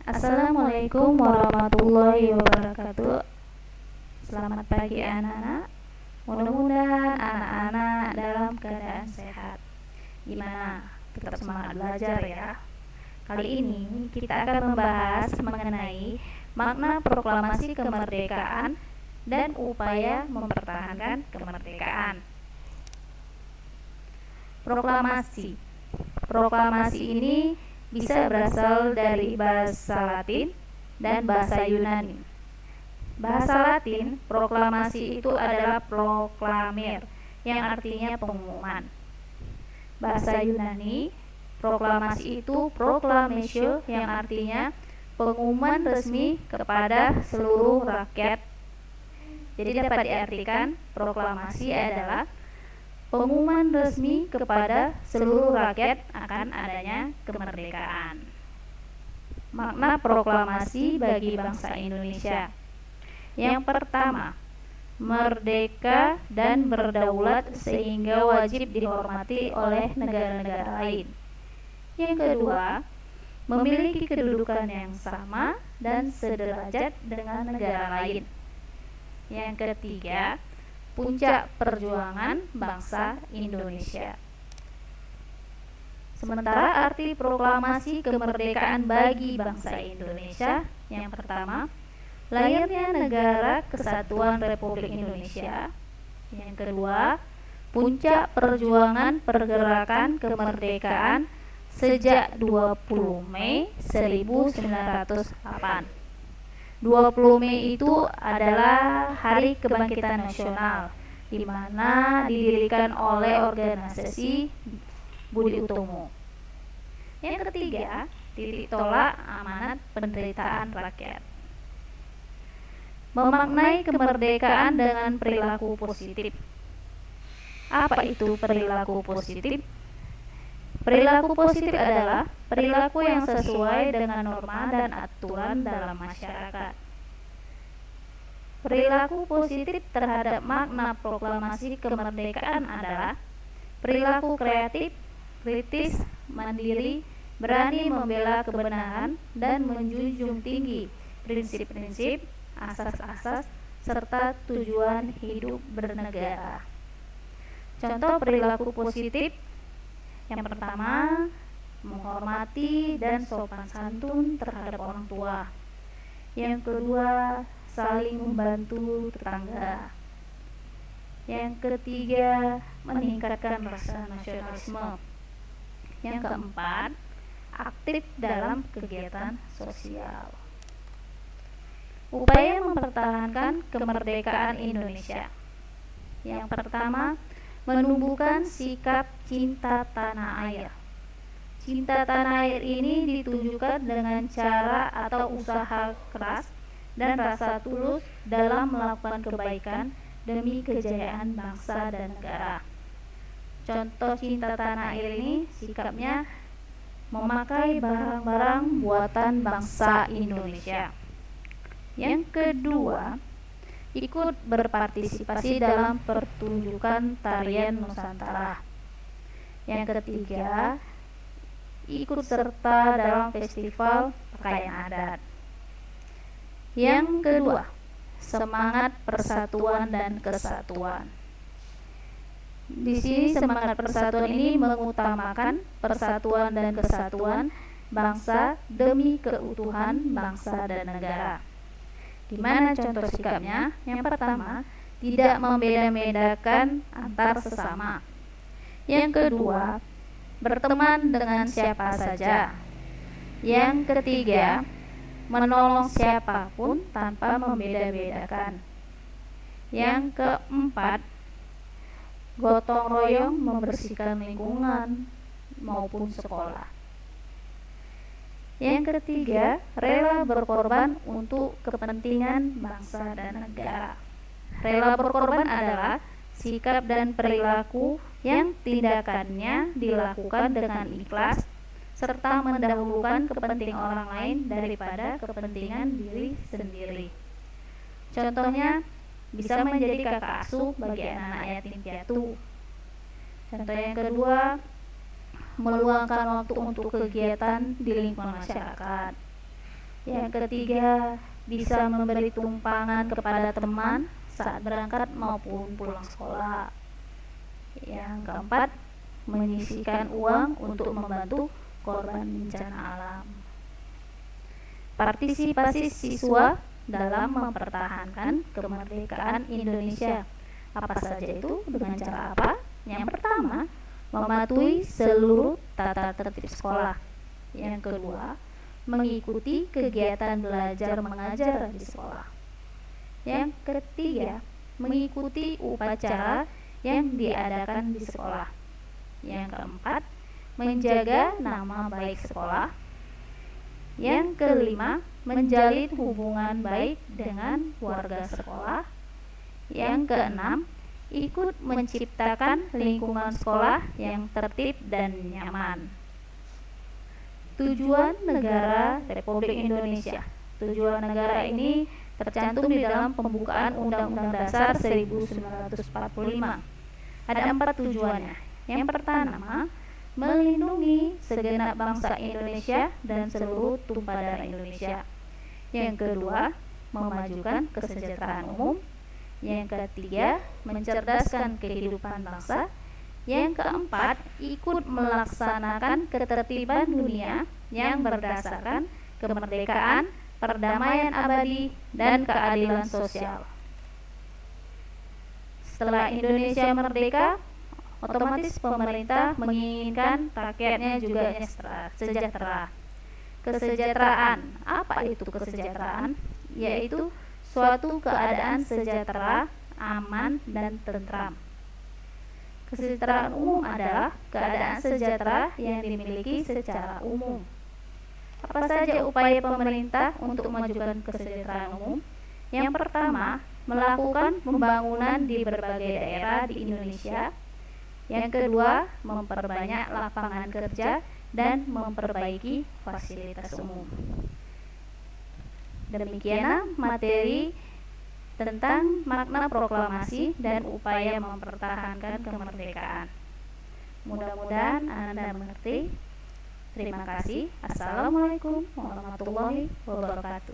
Assalamualaikum warahmatullahi wabarakatuh. Selamat pagi anak-anak. Mudah-mudahan anak-anak dalam keadaan sehat. Gimana? Tetap semangat belajar ya. Kali ini kita akan membahas mengenai makna proklamasi kemerdekaan dan upaya mempertahankan kemerdekaan. Proklamasi. Proklamasi ini bisa berasal dari bahasa Latin dan bahasa Yunani. Bahasa Latin, proklamasi itu adalah proclamare, yang artinya pengumuman. Bahasa Yunani, proklamasi itu proclamatio, yang artinya pengumuman resmi kepada seluruh rakyat. Jadi dapat diartikan proklamasi adalah pengumuman resmi kepada seluruh rakyat akan adanya kemerdekaan. Makna proklamasi bagi bangsa Indonesia. Yang pertama, merdeka dan berdaulat sehingga wajib dihormati oleh negara-negara lain. Yang kedua, memiliki kedudukan yang sama dan sederajat dengan negara lain. Yang ketiga, puncak perjuangan bangsa Indonesia. Sementara arti proklamasi kemerdekaan bagi bangsa Indonesia, yang pertama, lahirnya Negara Kesatuan Republik Indonesia. Yang kedua, puncak perjuangan pergerakan kemerdekaan sejak 20 Mei 1908. 20 Mei itu adalah Hari Kebangkitan Nasional, di mana didirikan oleh organisasi Budi Utomo. Yang ketiga, titik tolak amanat penderitaan rakyat. Memaknai kemerdekaan dengan perilaku positif. Apa itu perilaku positif? Perilaku positif adalah perilaku yang sesuai dengan norma dan aturan dalam masyarakat. Perilaku positif terhadap makna proklamasi kemerdekaan adalah perilaku kreatif, kritis, mandiri, berani membela kebenaran, dan menjunjung tinggi prinsip-prinsip, asas-asas, serta tujuan hidup bernegara. Contoh perilaku positif. Yang pertama, menghormati dan sopan santun terhadap orang tua. Yang kedua, saling membantu tetangga. Yang ketiga, meningkatkan rasa nasionalisme. Yang keempat, aktif dalam kegiatan sosial. Upaya mempertahankan kemerdekaan Indonesia. Yang pertama, menumbuhkan sikap cinta tanah air. Cinta tanah air ini ditujukan dengan cara atau usaha keras dan rasa tulus dalam melakukan kebaikan demi kejayaan bangsa dan negara. Contoh cinta tanah air ini sikapnya memakai barang-barang buatan bangsa Indonesia. Yang kedua, ikut berpartisipasi dalam pertunjukan tarian Nusantara. Yang ketiga, ikut serta dalam festival pakaian adat. Yang kedua, semangat persatuan dan kesatuan. Di sini semangat persatuan ini mengutamakan persatuan dan kesatuan bangsa demi keutuhan bangsa dan negara. Di mana contoh sikapnya? Yang pertama, tidak membeda-bedakan antar sesama. Yang kedua, berteman dengan siapa saja. Yang ketiga, menolong siapapun tanpa membeda-bedakan. Yang keempat, gotong royong membersihkan lingkungan maupun sekolah. Yang ketiga, rela berkorban untuk kepentingan bangsa dan negara. Rela berkorban adalah sikap dan perilaku yang tindakannya dilakukan dengan ikhlas serta mendahulukan kepentingan orang lain daripada kepentingan diri sendiri. Contohnya, bisa menjadi kakak asuh bagi anak-anak yatim piatu. Contoh yang kedua, meluangkan waktu untuk kegiatan di lingkungan masyarakat. Yang ketiga, bisa memberi tumpangan kepada teman saat berangkat maupun pulang sekolah. Yang keempat, menyisihkan uang untuk membantu korban bencana alam. Partisipasi siswa dalam mempertahankan kemerdekaan Indonesia. Apa saja itu? Dengan cara apa? Yang pertama, mematuhi seluruh tata tertib sekolah. Yang kedua, mengikuti kegiatan belajar mengajar di sekolah. Yang ketiga, mengikuti upacara yang diadakan di sekolah. Yang keempat, menjaga nama baik sekolah. Yang kelima, menjalin hubungan baik dengan warga sekolah. Yang keenam, ikut menciptakan lingkungan sekolah yang tertib dan nyaman. Tujuan negara Republik Indonesia. Tujuan negara ini tercantum di dalam pembukaan Undang-Undang Dasar 1945. Ada 4 tujuannya. Yang pertama, melindungi segenap bangsa Indonesia dan seluruh tumpah darah Indonesia. Yang kedua, memajukan kesejahteraan umum. Yang ketiga, mencerdaskan kehidupan bangsa. Yang keempat, ikut melaksanakan ketertiban dunia yang berdasarkan kemerdekaan, perdamaian abadi, dan keadilan sosial. Setelah Indonesia merdeka, otomatis pemerintah menginginkan rakyatnya juga sejahtera. Kesejahteraan, apa itu kesejahteraan? Yaitu suatu keadaan sejahtera, aman, dan tentram. Kesejahteraan umum adalah keadaan sejahtera yang dimiliki secara umum. Apa saja upaya pemerintah untuk memajukan kesejahteraan umum? Yang pertama, melakukan pembangunan di berbagai daerah di Indonesia. Yang kedua, memperbanyak lapangan kerja dan memperbaiki fasilitas umum. Demikianlah materi tentang makna proklamasi dan upaya mempertahankan kemerdekaan. Mudah-mudahan Anda mengerti. Terima kasih. Assalamualaikum warahmatullahi wabarakatuh.